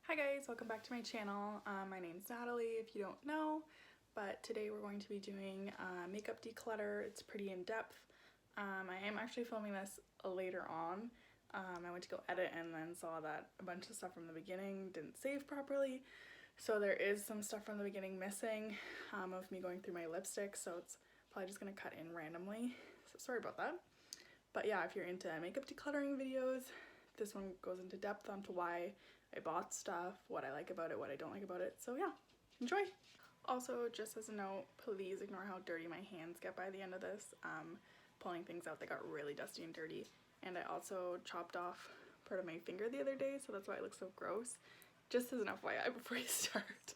Hi guys, welcome back to my channel. My name's Natalie if you don't know, but today we're going to be doing makeup declutter. It's pretty in-depth. I am actually filming this later on. I went to go edit and then saw that a bunch of stuff from the beginning didn't save properly. So there is some stuff from the beginning missing of me going through my lipstick, so it's probably just going to cut in randomly. So sorry about that. But yeah, if you're into makeup decluttering videos, this one goes into depth onto why I bought stuff, what I like about it, what I don't like about it. So yeah, enjoy. Also, just as a note, please ignore how dirty my hands get by the end of this. Pulling things out, they got really dusty and dirty. And I also chopped off part of my finger the other day, so that's why it looks so gross. Just as an FYI before you start.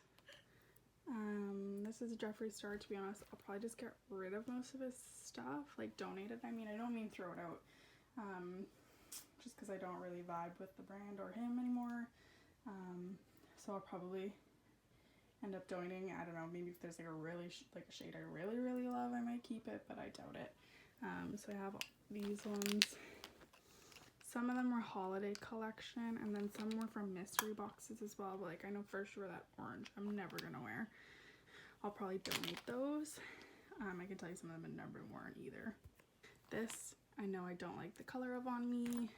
This is Jeffree Star. To be honest, I'll probably just get rid of most of his stuff, like donate it. I mean, I don't mean throw it out, just because I don't really vibe with the brand or him anymore. So I'll probably end up donating. I don't know, maybe if there's like a really like a shade I really love, I might keep it, but I doubt it. So I have these ones. Some of them were holiday collection, and then some were from mystery boxes as well, but like I know for sure that orange I'm never gonna wear. I'll probably donate those. I can tell you some of them have never been worn either. This I know I don't like the color of on me.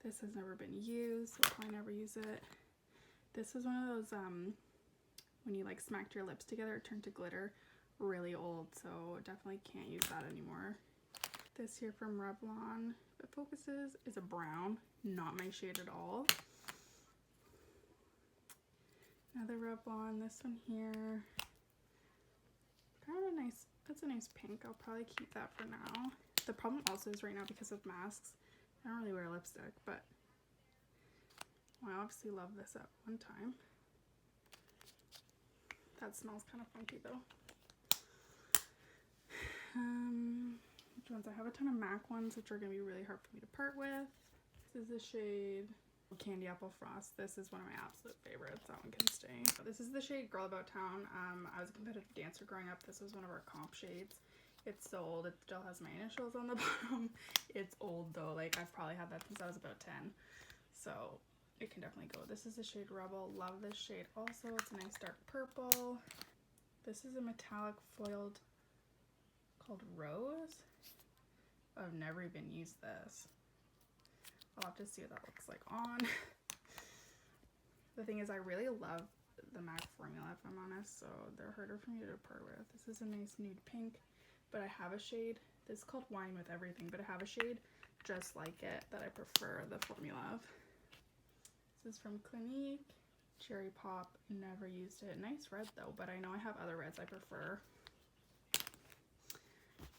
This has never been used, so I'll probably never use it. This is one of those when you like smacked your lips together it turned to glitter. Really old, so definitely can't use that anymore. This here from Revlon, if it focuses, is a brown, not my shade at all. Another Revlon, this one here, kind of a nice, that's a nice pink. I'll probably keep that for now. The problem also is right now because of masks, I don't really wear lipstick, but I obviously love this at one time. That smells kind of funky though. Which ones? I have a ton of MAC ones, which are going to be really hard for me to part with. This is the shade Candy Apple Frost. This is one of my absolute favorites. That one can stay. This is the shade Girl About Town. I was a competitive dancer growing up. This was one of our comp shades. It's so old. It still has my initials on the bottom. It's old though. Like I've probably had that since I was about 10. So it can definitely go. This is the shade Rebel. Love this shade also. It's a nice dark purple. This is a metallic foiled called Rose. I've never even used this. I'll have to see what that looks like on. The thing is, I really love the MAC formula, if I'm honest, so they're harder for me to part with. This is a nice nude pink, but I have a shade. This is called Wine with Everything, but I have a shade just like it that I prefer the formula of. This is from Clinique. Cherry Pop, never used it. Nice red though, but I know I have other reds I prefer.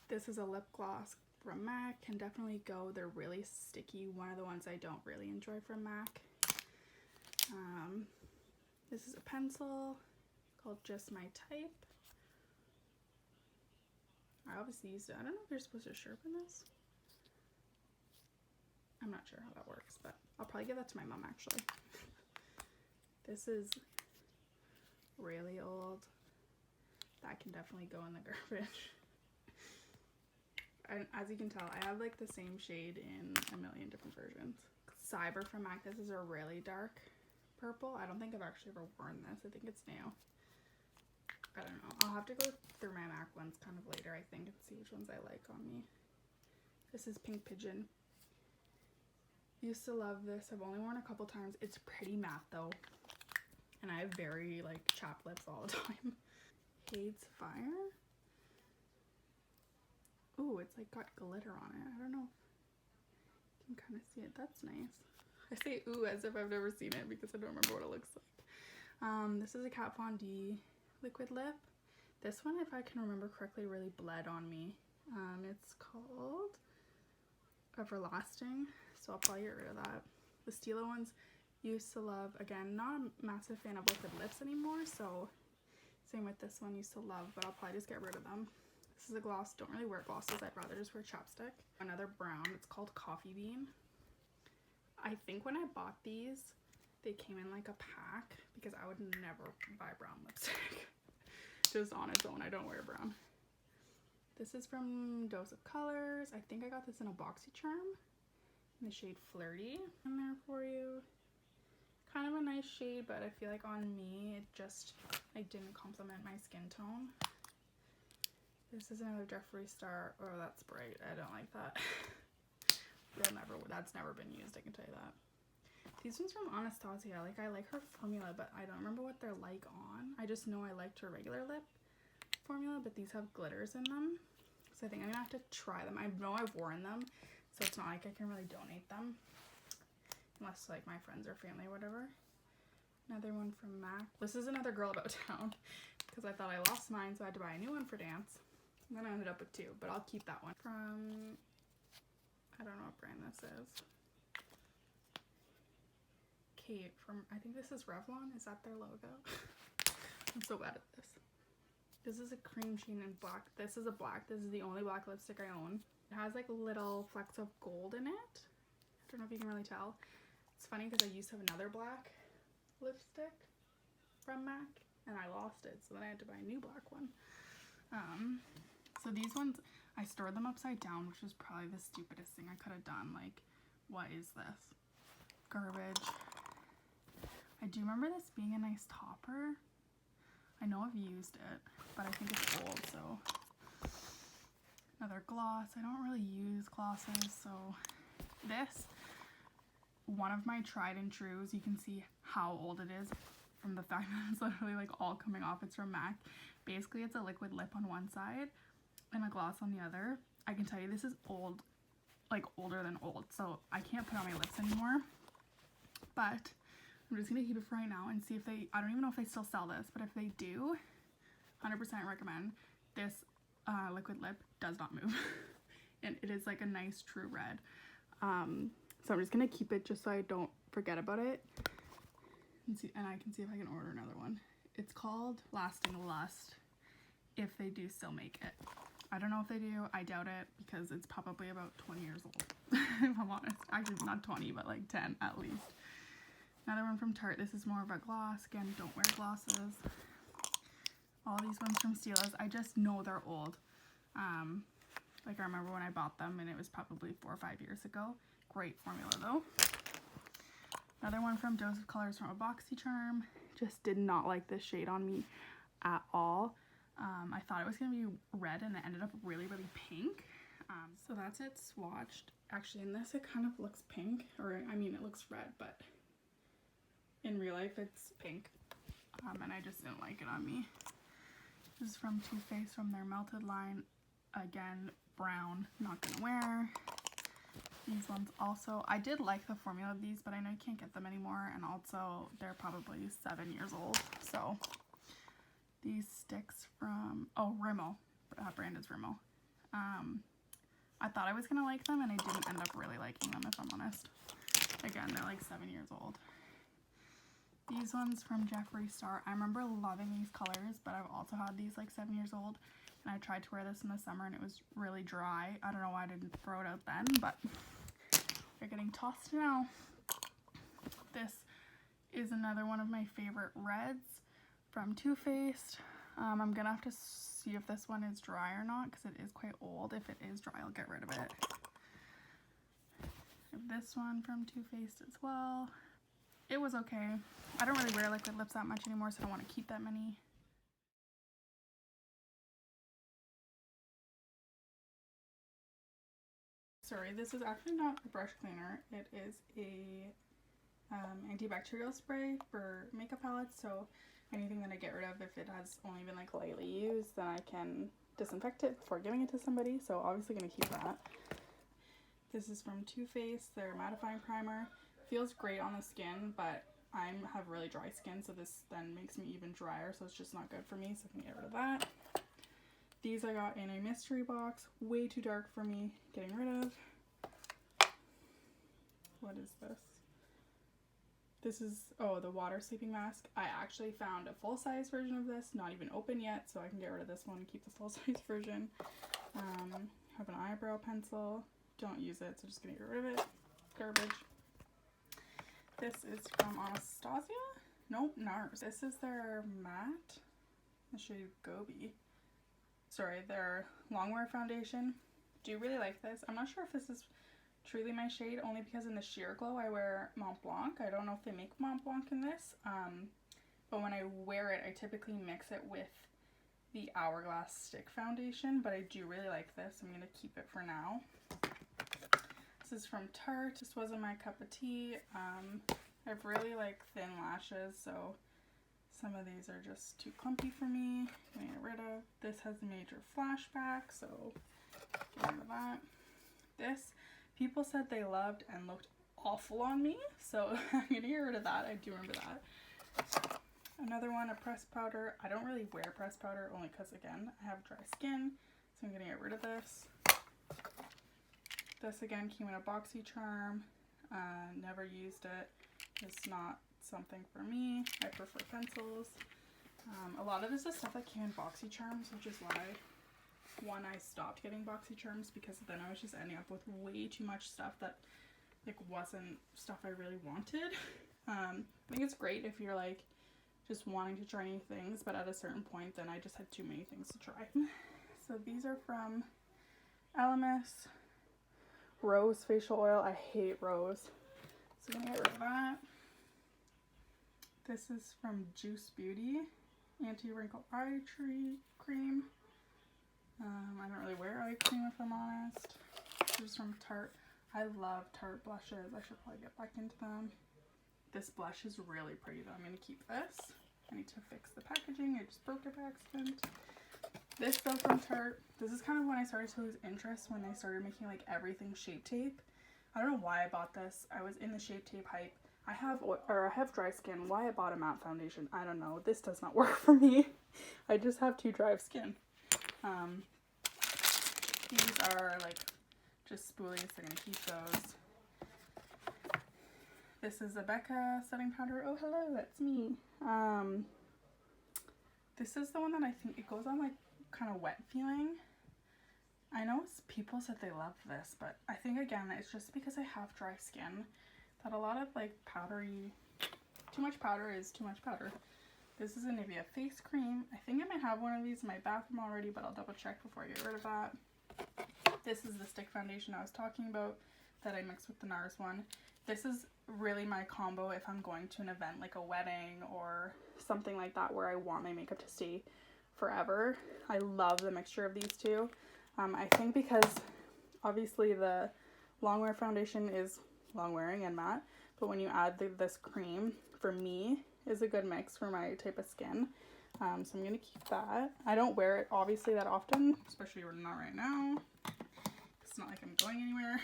This is a lip gloss from MAC, can definitely go. They're really sticky. One of the ones I don't really enjoy from MAC. This is a pencil called Just My Type. I obviously used it. I don't know if you're supposed to sharpen this. I'm not sure how that works, but I'll probably give that to my mom actually. This is really old. That can definitely go in the garbage. And as you can tell, I have like the same shade in a million different versions. Cyber from MAC, this is a really dark purple. I don't think I've actually ever worn this. I think it's new. I don't know. I'll have to go through my MAC ones kind of later, I think, and see which ones I like on me. This is Pink Pigeon. Used to love this. I've only worn a couple times. It's pretty matte though. And I have very like chapped lips all the time. Hades Fire. Ooh, it's like got glitter on it. I don't know if you can kind of see it. That's nice. I say ooh as if I've never seen it because I don't remember what it looks like. This is a Kat Von D liquid lip. This one, if I can remember correctly, really bled on me. It's called Everlasting, so I'll probably get rid of that. The Stila ones, used to love. Again, not a massive fan of liquid lips anymore, so same with this one, used to love, but I'll probably just get rid of them. This is a gloss. Don't really wear glosses. I'd rather just wear chapstick. Another brown. It's called Coffee Bean. I think when I bought these, they came in like a pack because I would never buy brown lipstick. Just on its own, I don't wear brown. This is from Dose of Colors. I think I got this in a BoxyCharm in the shade Flirty in there for you. kind of a nice shade, but I feel like on me, it just like didn't complement my skin tone. This is another Jeffree Star. Oh, that's bright. I don't like that. That's never been used, I can tell you that. These ones from Anastasia, like I like her formula, but I don't remember what they're like on. I just know I liked her regular lip formula, but these have glitters in them. So I think I'm gonna have to try them. I know I've worn them, so it's not like I can really donate them. Unless like my friends or family or whatever. Another one from MAC. This is another Girl About Town because I thought I lost mine, so I had to buy a new one for dance. And then I ended up with two, but I'll keep that one. From, I don't know what brand this is. Kate from, I think this is Revlon. Is that their logo? I'm so bad at this. This is a cream sheen in black. This is a black. This is the only black lipstick I own. It has like little flecks of gold in it. I don't know if you can really tell. It's funny because I used to have another black lipstick from MAC and I lost it, so then I had to buy a new black one. So these ones, I stored them upside down, which was probably the stupidest thing I could have done. Like, what is this? Garbage. I do remember this being a nice topper. I know I've used it, but I think it's old, so. Another gloss. I don't really use glosses, so this, one of my tried and trues. You can see how old it is from the fact that it's literally like all coming off. It's from MAC. Basically, it's a liquid lip on one side and a gloss on the other. I can tell you this is old, like older than old, so I can't put on my lips anymore. But I'm just gonna keep it for right now and see if they, I don't even know if they still sell this, but if they do, 100% recommend. This liquid lip does not move. And it is like a nice true red. So I'm just gonna keep it just so I don't forget about it. And I can see if I can order another one. It's called Lasting Lust, if they do still make it. I don't know if they do. I doubt it because it's probably about 20 years old, if I'm honest. Actually, not 20, but like 10 at least. Another one from Tarte. This is more of a gloss. Again, don't wear glosses. All these ones from Stila's, I just know they're old. Like I remember when I bought them and it was probably 4 or 5 years ago. Great formula though. Another one from Dose of Colors from a BoxyCharm. Just did not like this shade on me at all. I thought it was going to be red and it ended up really, really pink. So that's it swatched. Actually, in this it kind of looks pink. Or, I mean, it looks red, but in real life it's pink. And I just didn't like it on me. This is from Too Faced from their Melted line. Again, brown, not gonna wear. These ones also, I did like the formula of these, but I know you can't get them anymore, and also they're probably 7 years old. So these sticks from, oh, Rimmel, that brand is Rimmel. I thought I was gonna like them and I didn't end up really liking them, if I'm honest. Again, they're like 7 years old. These ones from Jeffree Star, I remember loving these colors, but I've also had these like 7 years old, and I tried to wear this in the summer and it was really dry. I don't know why I didn't throw it out then, but they're getting tossed now. This is another one of my favorite reds from Too Faced. I'm gonna have to see if this one is dry or not because it is quite old. If it is dry, I'll get rid of it. This one from Too Faced as well. It was okay. I don't really wear liquid lips that much anymore, so I don't want to keep that many. Sorry, this is actually not a brush cleaner. It is a antibacterial spray for makeup palettes, so anything that I get rid of, if it has only been like lightly used, then I can disinfect it before giving it to somebody, so obviously gonna keep that. This is from Too Faced, their mattifying primer. Feels great on the skin, but I have really dry skin, so this then makes me even drier, so it's just not good for me, so I can get rid of that. These I got in a mystery box, way too dark for me, getting rid of. What is this? This is, oh, the water sleeping mask. I actually found a full-size version of this, not even open yet, so I can get rid of this one and keep the full-size version. Have an eyebrow pencil. Don't use it, so just gonna get rid of it. Garbage. This is from Anastasia? Nope, NARS. This is their matte, the shade Gobi. Sorry, their longwear foundation. Do you really like this? I'm not sure if this is truly my shade, only because in the Sheer Glow I wear Mont Blanc. I don't know if they make Mont Blanc in this, but when I wear it, I typically mix it with the Hourglass Stick Foundation, but I do really like this. I'm going to keep it for now. This is from Tarte. This wasn't my cup of tea. I have really like thin lashes, so some of these are just too clumpy for me. I'm gonna get rid of. This has a major flashback, so get rid of that. This, people said they loved and looked awful on me, so I'm gonna get rid of that. I do remember that. Another one, a pressed powder. I don't really wear pressed powder, only because, again, I have dry skin, so I'm gonna get rid of this. This, again, came in a BoxyCharm. Never used it. It's not something for me. I prefer pencils. A lot of this is stuff that came in BoxyCharms, which is why, one, I stopped getting BoxyCharms, because then I was just ending up with way too much stuff that like wasn't stuff I really wanted. I think it's great if you're like just wanting to try new things, but at a certain point then I just had too many things to try. So these are from Elemis. Rose facial oil. I hate rose, so I'm gonna get rid of that. This is from Juice Beauty, anti-wrinkle eye cream. I don't really wear eye cream, if I'm honest. This is from Tarte. I love Tarte blushes. I should probably get back into them. This blush is really pretty though. I'm gonna keep this. I need to fix the packaging. I just broke it by accident. This stuff from Tarte. This is kind of when I started to lose interest, when they started making like everything Shape Tape. I don't know why I bought this. I was in the Shape Tape hype. I have dry skin. Why I bought a matte foundation, I don't know. This does not work for me. I just have too dry of skin. These are like just spoolies. I'm gonna keep those. This is a Becca setting powder. Oh hello, that's me. This is the one that I think it goes on like kind of wet feeling. I know people said they love this, but I think again it's just because I have dry skin that a lot of like powdery, too much powder is too much powder. This is a Nivea face cream. I think I might have one of these in my bathroom already, but I'll double check before I get rid of that. This is the stick foundation I was talking about that I mixed with the NARS one. This is really my combo if I'm going to an event like a wedding or something like that where I want my makeup to stay forever. I love the mixture of these two. I think because obviously the long wear foundation is long wearing and matte, but when you add this cream, for me, is a good mix for my type of skin. So I'm gonna keep that. I don't wear it obviously that often, especially not right now. It's not like I'm going anywhere,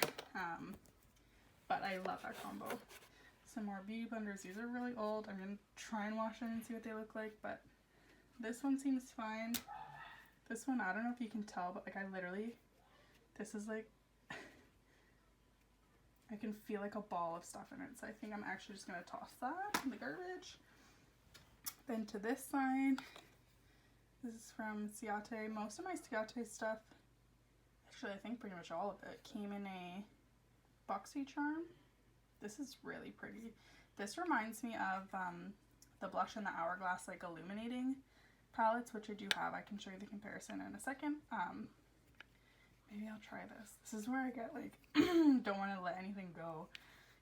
but I love that combo. Some more beauty blenders. These are really old. I'm gonna try and wash them and see what they look like, but this one seems fine. This one, I don't know if you can tell, but like I literally, this is like, I can feel like a ball of stuff in it, so I think I'm actually just gonna toss that in the garbage. Then to this side, this is from Ciate. Most of my Ciate stuff, actually I think pretty much all of it, came in a BoxyCharm. This is really pretty. This reminds me of the blush in the Hourglass like illuminating palettes, which I do have. I can show you the comparison in a second. Maybe I'll try this. This is where I get like, don't want to let anything go,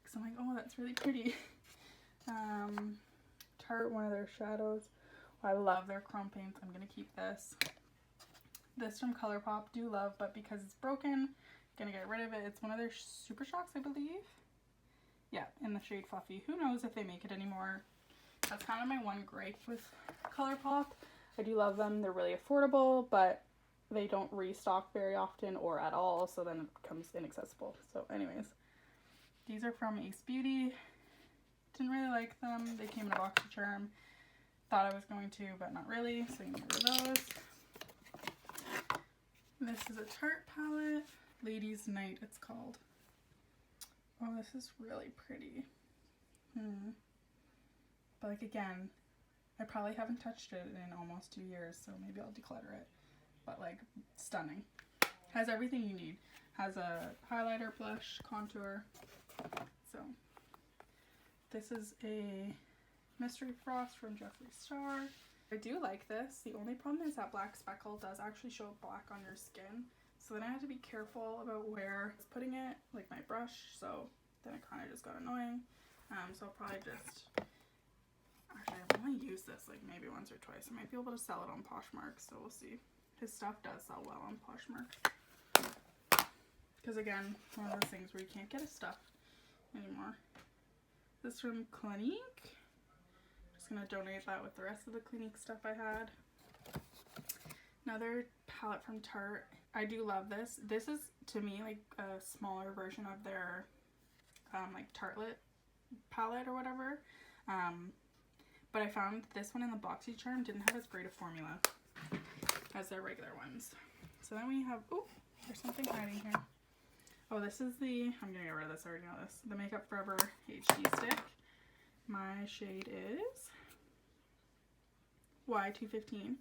because I'm like, oh, that's really pretty. Tarte, one of their shadows. Oh, I love their chrome paints. I'm gonna keep this. This from ColourPop, do love, but because it's broken, gonna get rid of it. It's one of their Super Shocks, I believe. Yeah, in the shade Fluffy. Who knows if they make it anymore. That's kind of my one gripe with ColourPop. I do love them. They're really affordable, but they don't restock very often or at all, so then it becomes inaccessible. So anyways, these are from Ace Beauty. Didn't really like them. They came in a BoxyCharm. Thought I was going to, but not really, so I'm gonna get rid of those. This is a Tarte palette. Ladies Night, it's called. Oh, this is really pretty. But like again, I probably haven't touched it in almost 2 years, so maybe I'll declutter it. But like, stunning. Has everything you need. Has a highlighter, blush, contour. So, this is a Mystery Frost from Jeffree Star. I do like this. The only problem is that black speckle does actually show up black on your skin. So then I had to be careful about where I was putting it, like my brush, so then it kind of just got annoying. So I'll probably just, actually I've only used this like maybe once or twice. I might be able to sell it on Poshmark, so we'll see. His stuff does sell well on Poshmark. Because again, one of those things where you can't get his stuff anymore. This is from Clinique. Just gonna donate that with the rest of the Clinique stuff I had. Another palette from Tarte. I do love this. This is to me like a smaller version of their like Tartelette palette or whatever. But I found this one in the BoxyCharm didn't have as great a formula as their regular ones. So then we have, oh, there's something hiding here. Oh, this is the, I'm gonna get rid of this, I already know this. The Makeup Forever HD stick. My shade is Y215.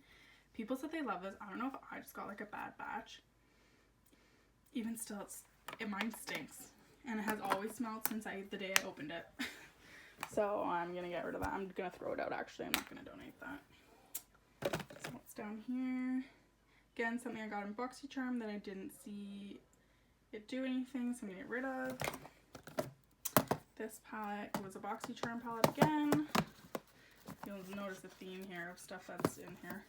People said they love this. I don't know if I just got like a bad batch. Even still, mine stinks. And it has always smelled since the day I opened it. So I'm gonna get rid of that. I'm gonna throw it out actually. I'm not gonna donate that. So what's down here? Again, something I got in BoxyCharm that I didn't see it do anything, so I'm gonna get rid of. This palette was a BoxyCharm palette again. You'll notice the theme here of stuff that's in here.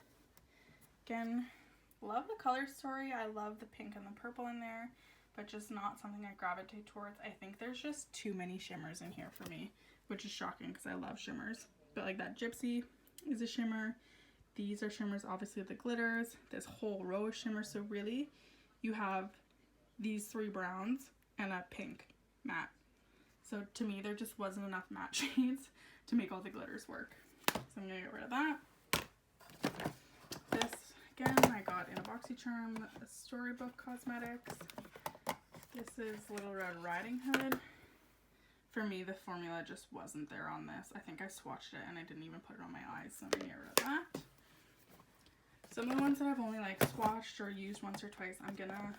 Again, love the color story. I love the pink and the purple in there, but just not something I gravitate towards. I think there's just too many shimmers in here for me, which is shocking because I love shimmers. But like that Gypsy is a shimmer. These are shimmers, obviously the glitters. This whole row of shimmers. So really, you have these 3 browns and a pink matte. So to me, there just wasn't enough matte shades to make all the glitters work. So I'm gonna get rid of that. This, again, I got in a BoxyCharm Storybook Cosmetics. This is Little Red Riding Hood. For me, the formula just wasn't there on this. I think I swatched it and I didn't even put it on my eyes, so I'm gonna get rid of that. Some of the ones that I've only like swatched or used once or twice, I'm gonna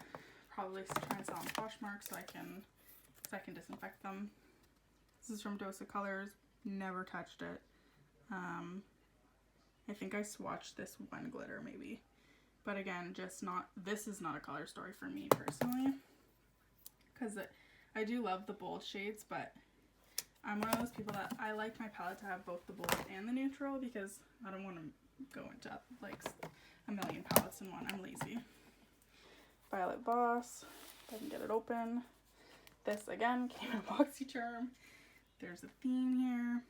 probably try and sell on Poshmark so I can disinfect them. This is from Dose of Colors. Never touched it. I think I swatched this one glitter maybe, but again, just not. This is not a color story for me personally, because I do love the bold shades, but I'm one of those people that I like my palette to have both the bold and the neutral because I don't want to go into like a million palettes in one. I'm lazy. Violet Voss, if I can get it open. This again came in a BoxyCharm. There's a theme here.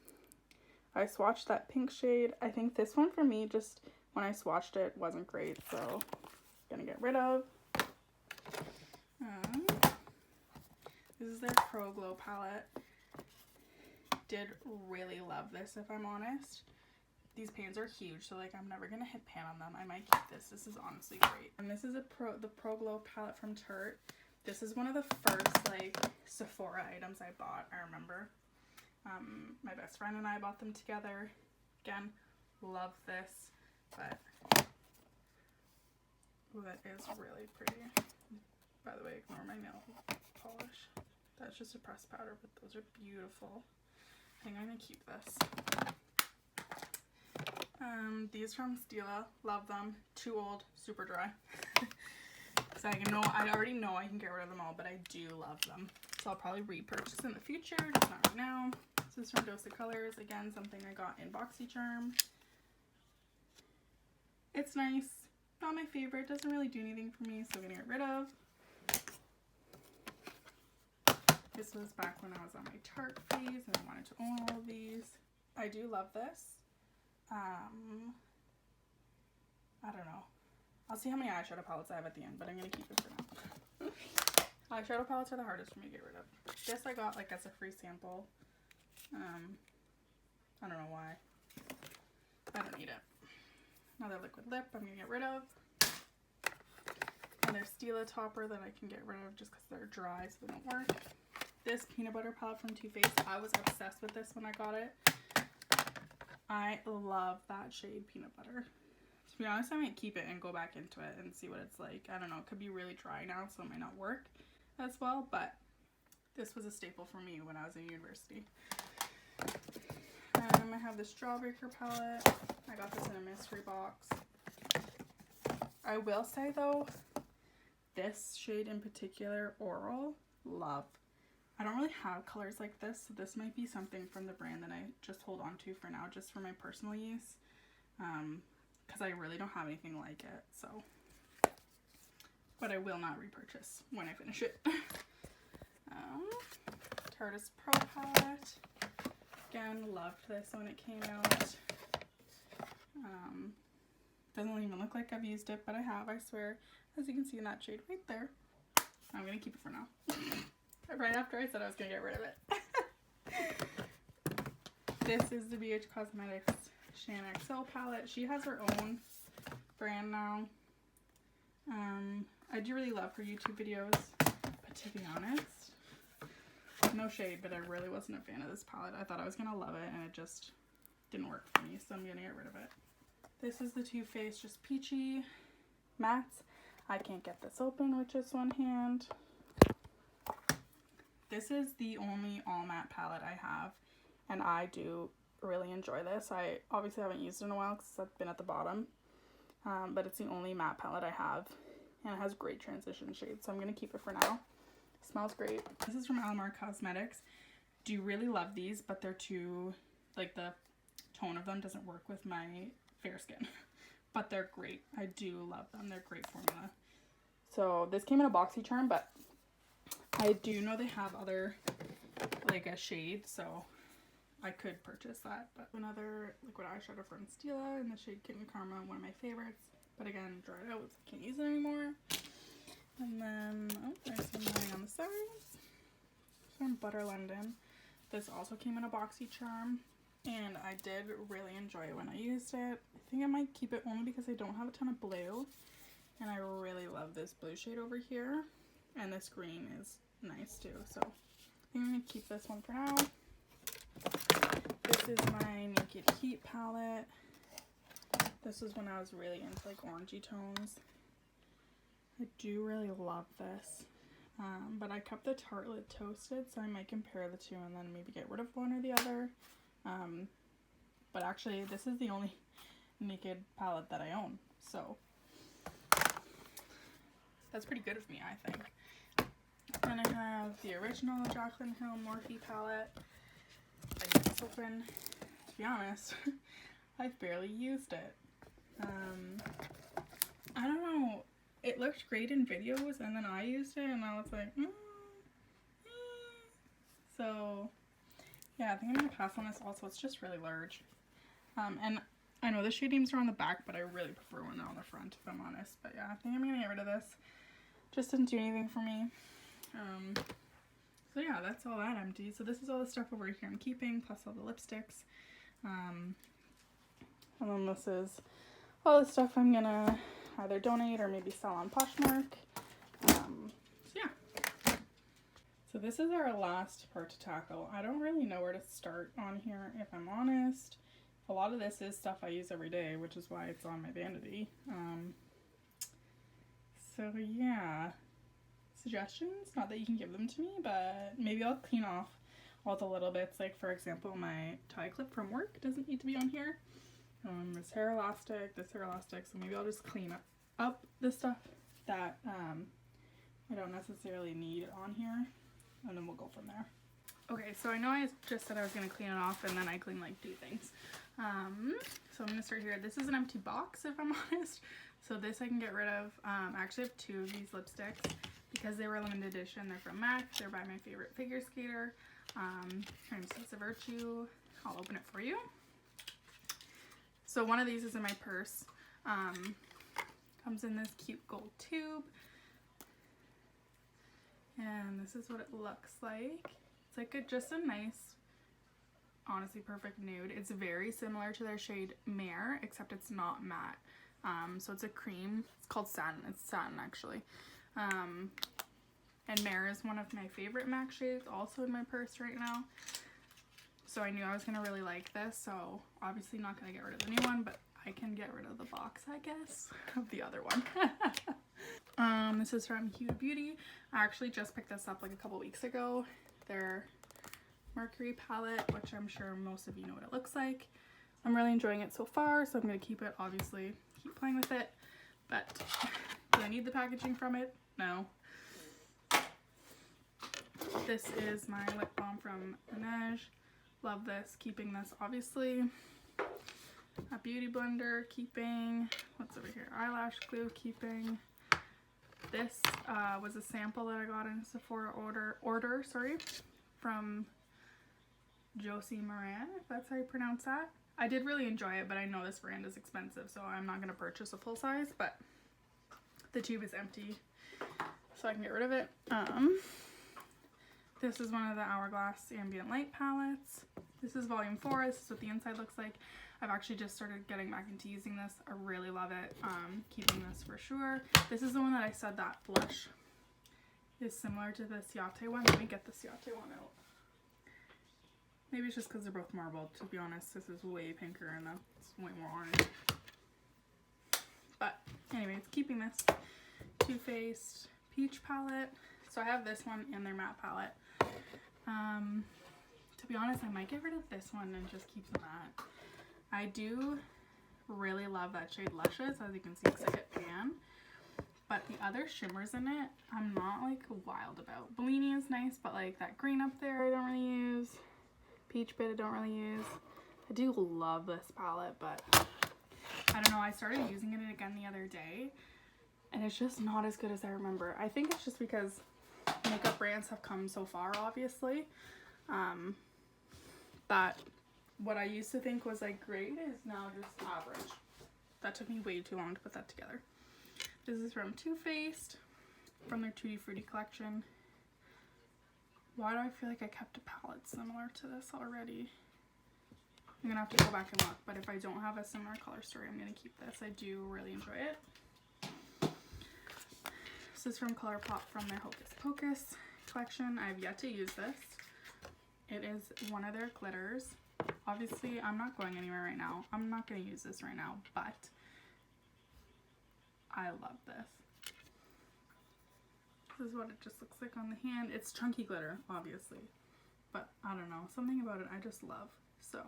I swatched that pink shade. I think this one for me, just when I swatched it, wasn't great, so I'm gonna get rid of. This is their Pro Glow palette. Did really love this, if I'm honest. These pans are huge, so like I'm never gonna hit pan on them. I might keep this. This is honestly great. And this is the Pro Glow palette from Tarte. This is one of the first like Sephora items I bought, I remember. My best friend and I bought them together. Again, love this, but ooh, that is really pretty. By the way, ignore my nail polish. That's just a pressed powder, but those are beautiful. I think I'm gonna keep this. These from Stila, love them. Too old, super dry. So I already know I can get rid of them all, but I do love them. So I'll probably repurchase in the future, just not right now. This is from Dose of Colors. Again, something I got in BoxyCharm. It's nice. Not my favorite. Doesn't really do anything for me, so I'm gonna get rid of. This was back when I was on my Tarte phase and I wanted to own all of these. I do love this. I don't know. I'll see how many eyeshadow palettes I have at the end, but I'm gonna keep it for now. Eyeshadow palettes are the hardest for me to get rid of. This I got like as a free sample. I don't know why. I don't need it. Another liquid lip I'm gonna get rid of. And there's Stila topper that I can get rid of just because they're dry so they don't work. This peanut butter palette from Too Faced. I was obsessed with this when I got it. I love that shade Peanut Butter. To be honest, I might keep it and go back into it and see what it's like. I don't know. It could be really dry now, so it might not work as well, but this was a staple for me when I was in university. I have this Jawbreaker palette. I got this in a mystery box. I will say though, this shade in particular, Oral, love. I don't really have colors like this, so this might be something from the brand that I just hold on to for now, just for my personal use, because I really don't have anything like it, so, but I will not repurchase when I finish it. Tarte's Pro Palette, again, loved this when it came out. Doesn't even look like I've used it, but I have, I swear, as you can see in that shade right there. I'm gonna keep it for now. Right after I said I was gonna get rid of it. This is the BH Cosmetics Shan XL palette. She has her own brand now. I do really love her YouTube videos, but to be honest, no shade, but I really wasn't a fan of this palette. I thought I was gonna love it, and it just didn't work for me, so I'm gonna get rid of it. This is the Too Faced Just Peachy mattes. I can't get this open with just one hand. This is the only all matte palette I have, and I do really enjoy this. I obviously haven't used it in a while because I've been at the bottom, but it's the only matte palette I have, and it has great transition shades, so I'm going to keep it for now. It smells great. This is from Alamar Cosmetics. Do really love these, but they're too, like, the tone of them doesn't work with my fair skin, but they're great. I do love them. They're great formula. So this came in a BoxyCharm, but I do know they have other, like, a shade, so I could purchase that. But another liquid eyeshadow from Stila in the shade Kitten Karma, one of my favorites, but again, dried out, so I can't use it anymore. And then, oh, there's some lying on the sides from Butter London. This also came in a BoxyCharm, and I did really enjoy it when I used it. I think I might keep it only because I don't have a ton of blue, and I really love this blue shade over here, and this green is nice too, so I think I'm going to keep this one for now. This is my Naked Heat palette. This is when I was really into, like, orangey tones. I do really love this, but I kept the Tartelette Toasted, so I might compare the two and then maybe get rid of one or the other. But actually, this is the only Naked palette that I own, so that's pretty good of me, I think. Then I have the original Jaclyn Hill Morphe palette. I get this open. To be honest, I've barely used it. I don't know. It looked great in videos, and then I used it, and I was like, So, yeah, I think I'm going to pass on this also. It's just really large. And I know the shade names are on the back, but I really prefer when they're on the front, if I'm honest. But yeah, I think I'm going to get rid of this. Just didn't do anything for me. So yeah, that's all that empty. So this is all the stuff over here I'm keeping, plus all the lipsticks. And then this is all the stuff I'm going to either donate or maybe sell on Poshmark. So yeah. So this is our last part to tackle. I don't really know where to start on here, if I'm honest. A lot of this is stuff I use every day, which is why it's on my vanity. So yeah, suggestions, not that you can give them to me, but maybe I'll clean off all the little bits. Like, for example, my tie clip from work doesn't need to be on here. This hair elastic, so maybe I'll just clean up the stuff that I don't necessarily need on here, and then we'll go from there. Okay, so I know I just said I was going to clean it off, and then I clean, like, 2 things. So I'm going to start here. This is an empty box, if I'm honest. So this I can get rid of. I actually have 2 of these lipsticks because they were limited edition. They're from MAC. They're by my favorite figure skater. Her name's Lisa Virtue. I'll open it for you. So one of these is in my purse. Comes in this cute gold tube. And this is what it looks like. It's like just a nice, honestly perfect nude. It's very similar to their shade Mare, except it's not matte. So it's a cream. It's called Satin. It's Satin, actually. And Mare is one of my favorite MAC shades, also in my purse right now. So I knew I was going to really like this, so obviously not going to get rid of the new one, but I can get rid of the box, I guess, of the other one. This is from Huda Beauty. I actually just picked this up like a couple weeks ago. Their Mercury palette, which I'm sure most of you know what it looks like. I'm really enjoying it so far, so I'm going to keep it, obviously, keep playing with it. But I need the packaging from it? No. This is my lip balm from Laneige. Love this. Keeping this, obviously. A beauty blender, keeping. What's over here? Eyelash glue, keeping. This was a sample that I got in a Sephora order, from Josie Moran, if that's how you pronounce that. I did really enjoy it, but I know this brand is expensive, so I'm not going to purchase a full size, but the tube is empty, so I can get rid of it. This is one of the Hourglass Ambient Light palettes. This is volume 4. This is what the inside looks like. I've actually just started getting back into using this. I really love it. Keeping this for sure. This is the one that I said that blush is similar to the Ciate one. Let me get the Ciate one out. Maybe it's just because they're both marbled. To be honest, this is way pinker and that's way more orange. But anyways, keeping this Too Faced Peach palette. So I have this one and their matte palette. To be honest, I might get rid of this one and just keep the matte. I do really love that shade Luscious, as you can see, because I get pan. But the other shimmers in it, I'm not like wild about. Bellini is nice, but like that green up there I don't really use. Peach bit I don't really use. I do love this palette, but I don't know, I started using it again the other day and it's just not as good as I remember. I think it's just because makeup brands have come so far, obviously, that what I used to think was like great is now just average. That took me way too long to put that together. This is from Too Faced, from their Tutti Frutti collection. Why do I feel like I kept a palette similar to this already? I'm gonna have to go back and look, but if I don't have a similar color story, I'm gonna keep this. I do really enjoy it. This is from ColourPop from their Hocus Pocus collection. I've yet to use this. It is one of their glitters. Obviously, I'm not going anywhere right now. I'm not going to use this right now, but I love this. This is what it just looks like on the hand. It's chunky glitter, obviously, but I don't know. Something about it I just love. So,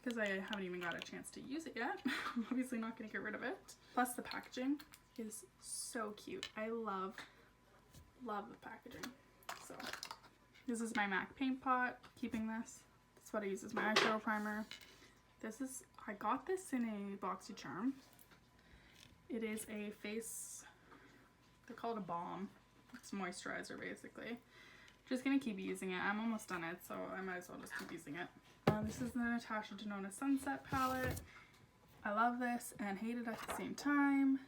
because I haven't even got a chance to use it yet, I'm obviously not going to get rid of it. Plus, the packaging is so cute. I love the packaging. So, this is my MAC paint pot. Keeping this. That's what I use as my eyeshadow primer. This is, I got this in a BoxyCharm. It is a face, they call it a balm. It's moisturizer basically. Just gonna keep using it. I'm almost done it, so I might as well just keep using it. This is the Natasha Denona Sunset palette. I love this and hate it at the same time.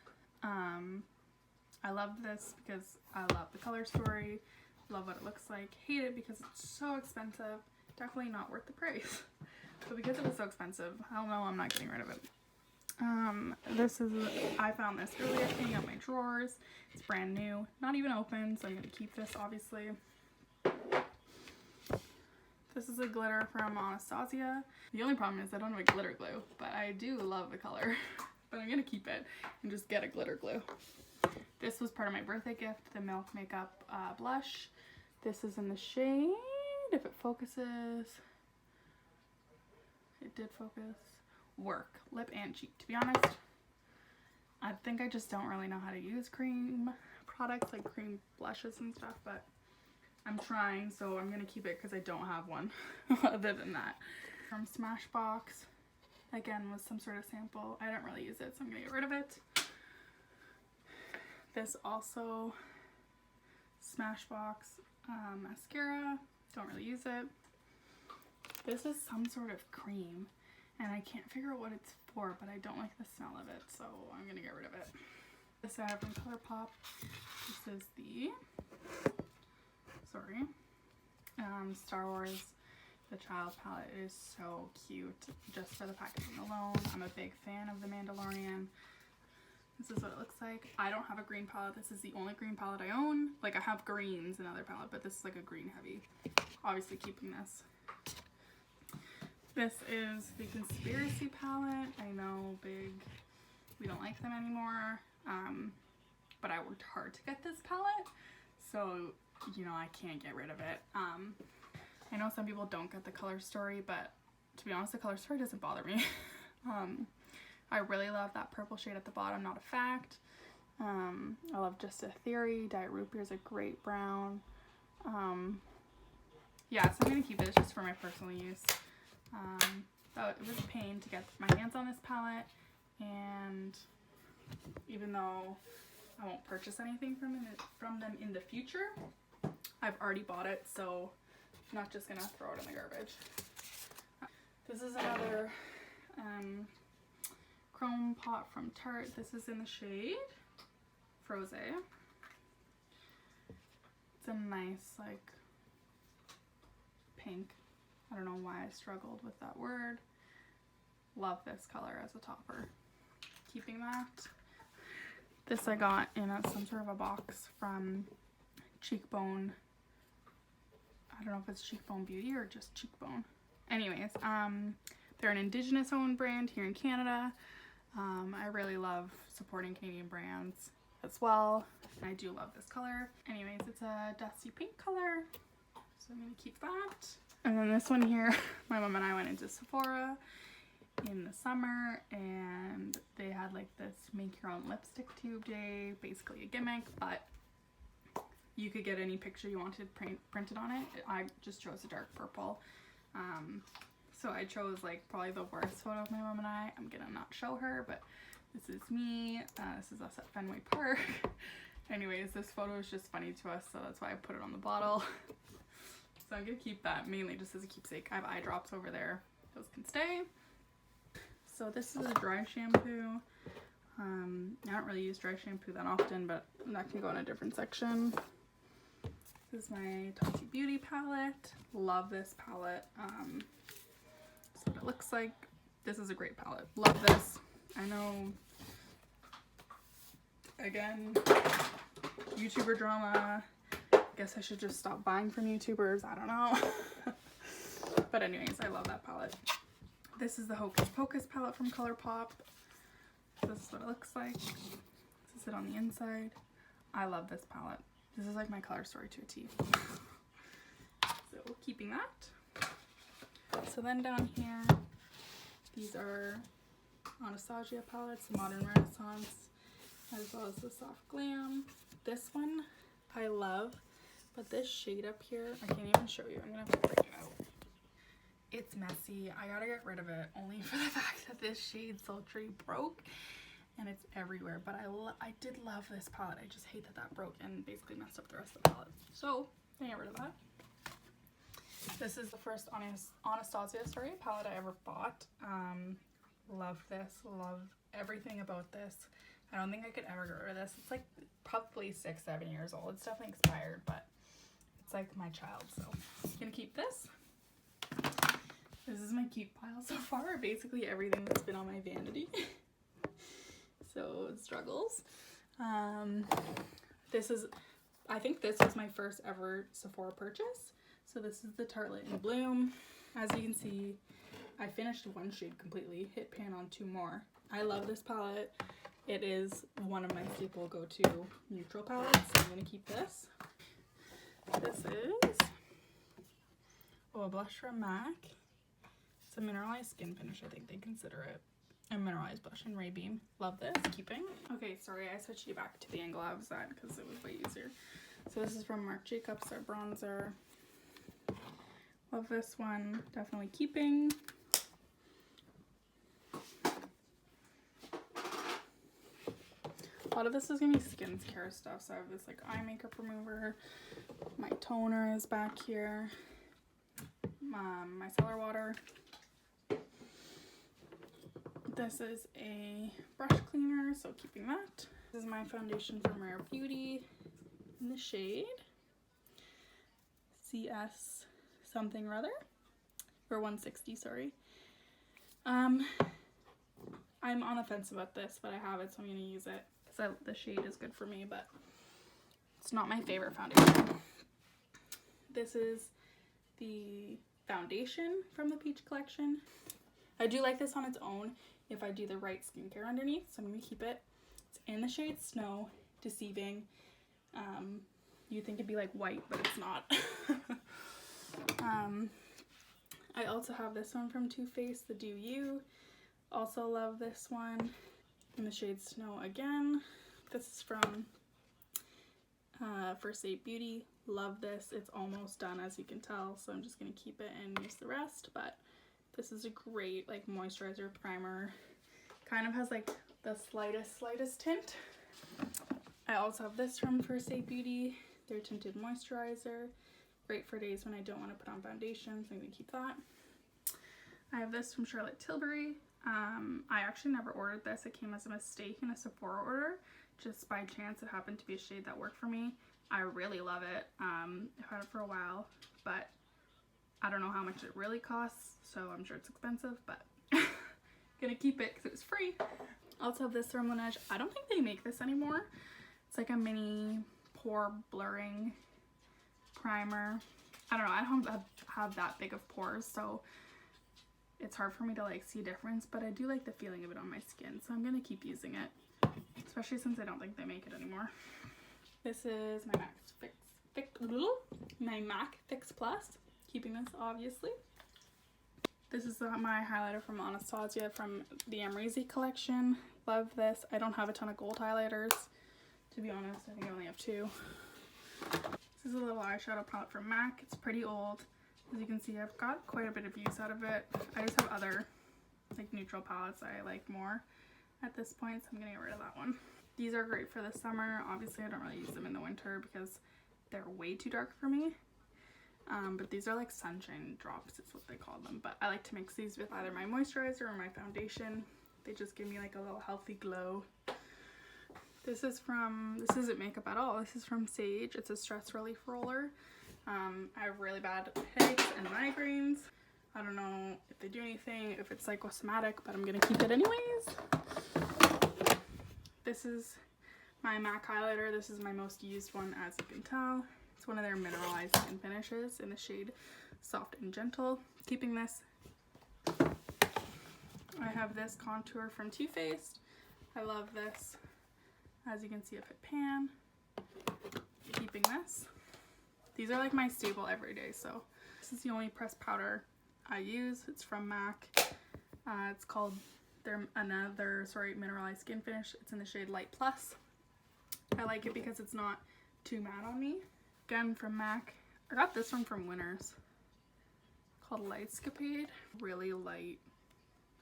I love this because I love the color story. Love what it looks like. Hate it because it's so expensive. Definitely not worth the price. But because it was so expensive, hell no, I'm not getting rid of it. This is, I found this earlier, hanging out my drawers. It's brand new, not even open, so I'm going to keep this, obviously. This is a glitter from Anastasia. The only problem is I don't have a glitter glue, but I do love the color. But I'm going to keep it and just get a glitter glue. This was part of my birthday gift, the Milk Makeup blush. This is in the shade, if it focuses. It did focus. Work, lip and cheek. To be honest, I think I just don't really know how to use cream products, like cream blushes and stuff, but I'm trying, so I'm gonna keep it because I don't have one other than that. From Smashbox, again, was some sort of sample. I don't really use it, so I'm gonna get rid of it. This also, Smashbox mascara, don't really use it. This is some sort of cream, and I can't figure out what it's for, but I don't like the smell of it, so I'm gonna get rid of it. This I have from ColourPop. This is the, Star Wars The Child palette. It is so cute, just for the packaging alone. I'm a big fan of The Mandalorian. This is what it looks like. I don't have a green palette. This is the only green palette I own. Like, I have greens in other palette, but this is like a green heavy. Obviously keeping this. This is the Conspiracy palette. I know, big, we don't like them anymore. But I worked hard to get this palette, so, you know, I can't get rid of it. I know some people don't get the color story, but to be honest, the color story doesn't bother me. I really love that purple shade at the bottom, Not a Fact. I love Just a Theory. Diet Root Beer is a great brown. Yeah, so I'm going to keep it just for my personal use. But it was a pain to get my hands on this palette, and even though I won't purchase anything from them in the future, I've already bought it, so I'm not just going to throw it in the garbage. This is another chrome pot from Tarte. This is in the shade Froze. It's a nice, like, pink. I don't know why I struggled with that word. Love this color as a topper. Keeping that. This I got in some sort of a box from Cheekbone. I don't know if it's Cheekbone Beauty or just Cheekbone. Anyways, they're an Indigenous owned brand here in Canada. I really love supporting Canadian brands as well, and I do love this color. Anyways, it's a dusty pink color, so I'm gonna keep that. And then this one here, my mom and I went into Sephora in the summer, and they had like this make your own lipstick tube day, basically a gimmick, but you could get any picture you wanted printed on it. I just chose a dark purple. So I chose like probably the worst photo of my mom and I. I'm gonna not show her, but this is me. This is us at Fenway Park. Anyways, this photo is just funny to us, so that's why I put it on the bottle. So I'm gonna keep that mainly just as a keepsake. I have eye drops over there. Those can stay. So this is a dry shampoo. I don't really use dry shampoo that often, but that can go in a different section. This is my Tati Beauty palette. Love this palette. That's what it looks like. This is a great palette. Love this. I know, again, YouTuber drama. Guess I should just stop buying from YouTubers. I don't know. But anyways, I love that palette. This is the Hocus Pocus palette from ColourPop. This is what it looks like. This is it on the inside. I love this palette. This is like my color story to a T. So keeping that. So then down here, these are Anastasia palettes, Modern Renaissance, as well as the Soft Glam. This one I love, but this shade up here, I can't even show you. I'm gonna have to break it out. It's messy. I gotta get rid of it only for the fact that this shade Sultry broke and it's everywhere. But I did love this palette. I just hate that that broke and basically messed up the rest of the palette. So I get rid of that. This is the first Anastasia palette I ever bought. Love this. Love everything about this. I don't think I could ever get rid of this. It's like probably 6-7 years old. It's definitely expired, but it's like my child. So I'm gonna keep this. This is my keep pile so far. Basically everything that's been on my vanity. So it struggles. I think this was my first ever Sephora purchase. So this is the Tartelette in Bloom. As you can see, I finished one shade completely, hit pan on 2 more. I love this palette. It is one of my staple go-to neutral palettes, so I'm gonna keep this. This is a blush from MAC. It's a mineralized skin finish, I think they consider it. A mineralized blush in Ray Beam. Love this, keeping. Okay, sorry, I switched you back to the angle I was at because it was way easier. So this is from Marc Jacobs, our bronzer. Love this one, definitely keeping. A lot of this is gonna be skincare stuff. So I have this like eye makeup remover. My toner is back here. My cellar water. This is a brush cleaner, so keeping that. This is my foundation from Rare Beauty in the shade CS something or other, or 160, sorry. I'm on the fence about this, but I have it, so I'm gonna use it. So the shade is good for me, but it's not my favorite foundation. This is the foundation from the Peach Collection. I do like this on its own if I do the right skincare underneath, so I'm gonna keep it. It's in the shade Snow, Deceiving. You think it'd be like white, but it's not. I also have this one from Too Faced, the Do You. Also love this one in the shade Snow again. This is from First Aid Beauty. Love this. It's almost done, as you can tell, so I'm just going to keep it and use the rest. But this is a great like moisturizer primer. Kind of has like the slightest tint. I also have this from First Aid Beauty, their tinted moisturizer. Great for days when I don't want to put on foundation, so I'm going to keep that. I have this from Charlotte Tilbury. I actually never ordered this. It came as a mistake in a Sephora order. Just by chance, it happened to be a shade that worked for me. I really love it. I've had it for a while, but I don't know how much it really costs, so I'm sure it's expensive, but gonna keep it because it was free. I also have this from Laneige. I don't think they make this anymore. It's like a mini pore blurring primer. I don't know, I don't have that big of pores, so it's hard for me to like see a difference, but I do like the feeling of it on my skin, so I'm gonna keep using it, especially since I don't think they make it anymore. This is my MAC Fix Plus. Keeping this, obviously. This is my highlighter from Anastasia from the Amrezy collection. Love this. I don't have a ton of gold highlighters, to be honest. I think I only have 2. This is a little eyeshadow palette from MAC. It's pretty old. As you can see, I've got quite a bit of use out of it. I just have other like neutral palettes I like more at this point, so I'm gonna get rid of that one. These are great for the summer. Obviously, I don't really use them in the winter because they're way too dark for me. But these are like sunshine drops, is what they call them. But I like to mix these with either my moisturizer or my foundation. They just give me like a little healthy glow. This isn't makeup at all. This is from Sage. It's a stress relief roller. I have really bad headaches and migraines. I don't know if they do anything, if it's psychosomatic, but I'm gonna keep it anyways. This is my MAC highlighter. This is my most used one, as you can tell. It's one of their mineralized skin finishes in the shade Soft and Gentle. Keeping this. I have this contour from Too Faced. I love this. As you can see, if it pan. Keeping this. These are like my staple every day, so this is the only pressed powder I use. It's from MAC. It's called their mineralized skin finish. It's in the shade Light Plus. I like it because it's not too matte on me. Again, from MAC. I got this one from Winners, called Lightscapade. Really light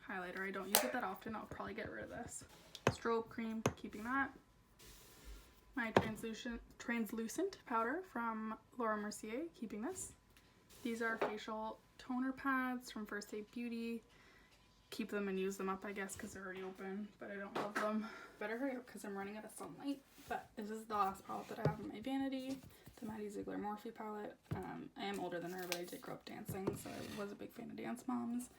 highlighter. I don't use it that often. I'll probably get rid of this. Strobe cream, keeping that. My translucent powder from Laura Mercier, keeping this. These are facial toner pads from First Aid Beauty. Keep them and use them up, I guess, because they're already open, but I don't love them. Better hurry up because I'm running out of sunlight. But this is the last palette that I have in my vanity, the Maddie Ziegler Morphe palette. I am older than her, but I did grow up dancing, so I was a big fan of Dance Moms.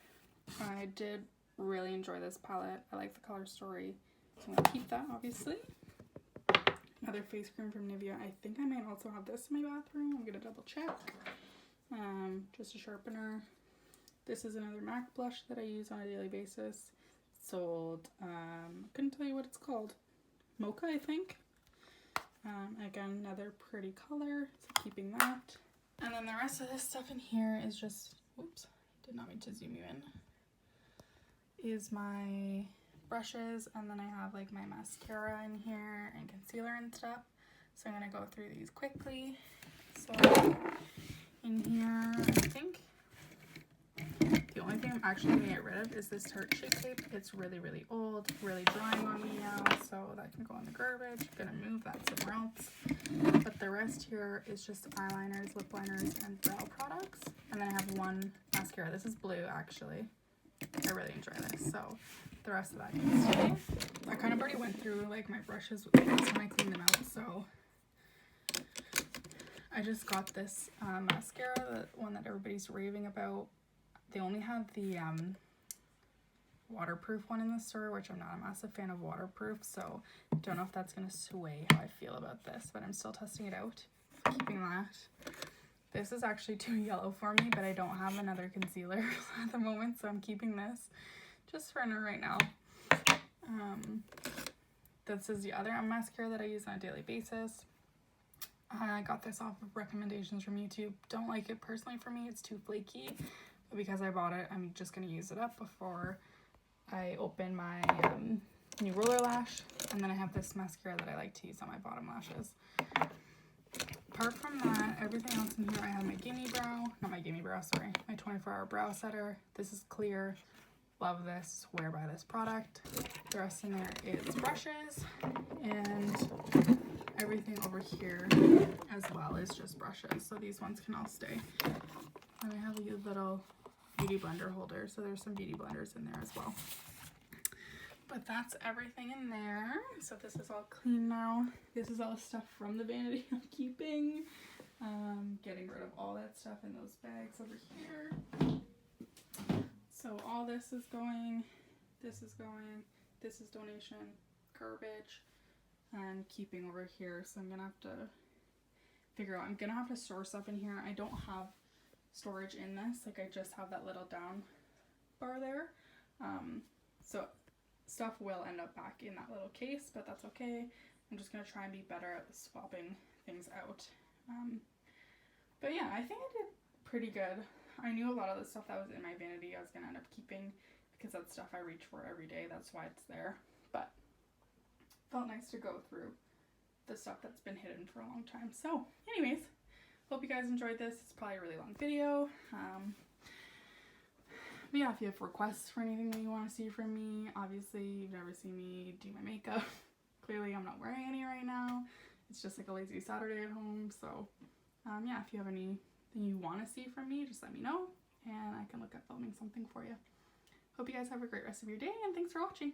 I did really enjoy this palette. I like the color story, so I'm going to keep that, obviously. Another face cream from Nivea. I think I might also have this in my bathroom. I'm going to double check. Just a sharpener. This is another MAC blush that I use on a daily basis. Sold, couldn't tell you what it's called. Mocha, I think. Again, another pretty color, so keeping that. And then the rest of this stuff in here is just, oops, did not mean to zoom you in, is my brushes, and then I have like my mascara in here and concealer and stuff. So I'm gonna go through these quickly. So in here, I think the only thing I'm actually gonna get rid of is this Tarte Shape Tape. It's really, really old, really drying on me now, so that can go in the garbage. I'm gonna move that somewhere else. But the rest here is just eyeliners, lip liners, and brow products. And then I have one mascara. This is blue, actually. I really enjoy this, so the rest of that can stay. I kind of already went through like my brushes when I cleaned them out, so I just got this mascara, the one that everybody's raving about. They only have the waterproof one in the store, which I'm not a massive fan of waterproof, so don't know if that's going to sway how I feel about this, but I'm still testing it out. Keeping that. This is actually too yellow for me, but I don't have another concealer at the moment, so I'm keeping this just for right now. This is the other mascara that I use on a daily basis. I got this off of recommendations from YouTube. Don't like it personally for me. It's too flaky. But because I bought it, I'm just going to use it up before I open my new roller lash, and then I have this mascara that I like to use on my bottom lashes. Apart from that, everything else in here, I have my my 24-hour brow setter. This is clear. Love this. Swear by this product. The rest in there is brushes, and everything over here as well is just brushes. So these ones can all stay. And I have a little beauty blender holder, so there's some beauty blenders in there as well. But that's everything in there. So this is all clean now. This is all stuff from the vanity I'm keeping. Getting rid of all that stuff in those bags over here. So all this is going, this is donation, garbage, and keeping over here. So I'm gonna have to figure out, I'm gonna have to store stuff in here. I don't have storage in this, like I just have that little down bar there. So stuff will end up back in that little case, but that's okay. I'm just gonna try and be better at swapping things out. But yeah, I think I did pretty good. I knew a lot of the stuff that was in my vanity I was gonna end up keeping because that's stuff I reach for every day. That's why it's there. But felt nice to go through the stuff that's been hidden for a long time. So anyways, hope you guys enjoyed this. It's probably a really long video. But yeah, if you have requests for anything that you want to see from me, obviously you've never seen me do my makeup. Clearly I'm not wearing any right now. It's just like a lazy Saturday at home. So yeah, if you have anything you want to see from me, just let me know and I can look at filming something for you. Hope you guys have a great rest of your day and thanks for watching.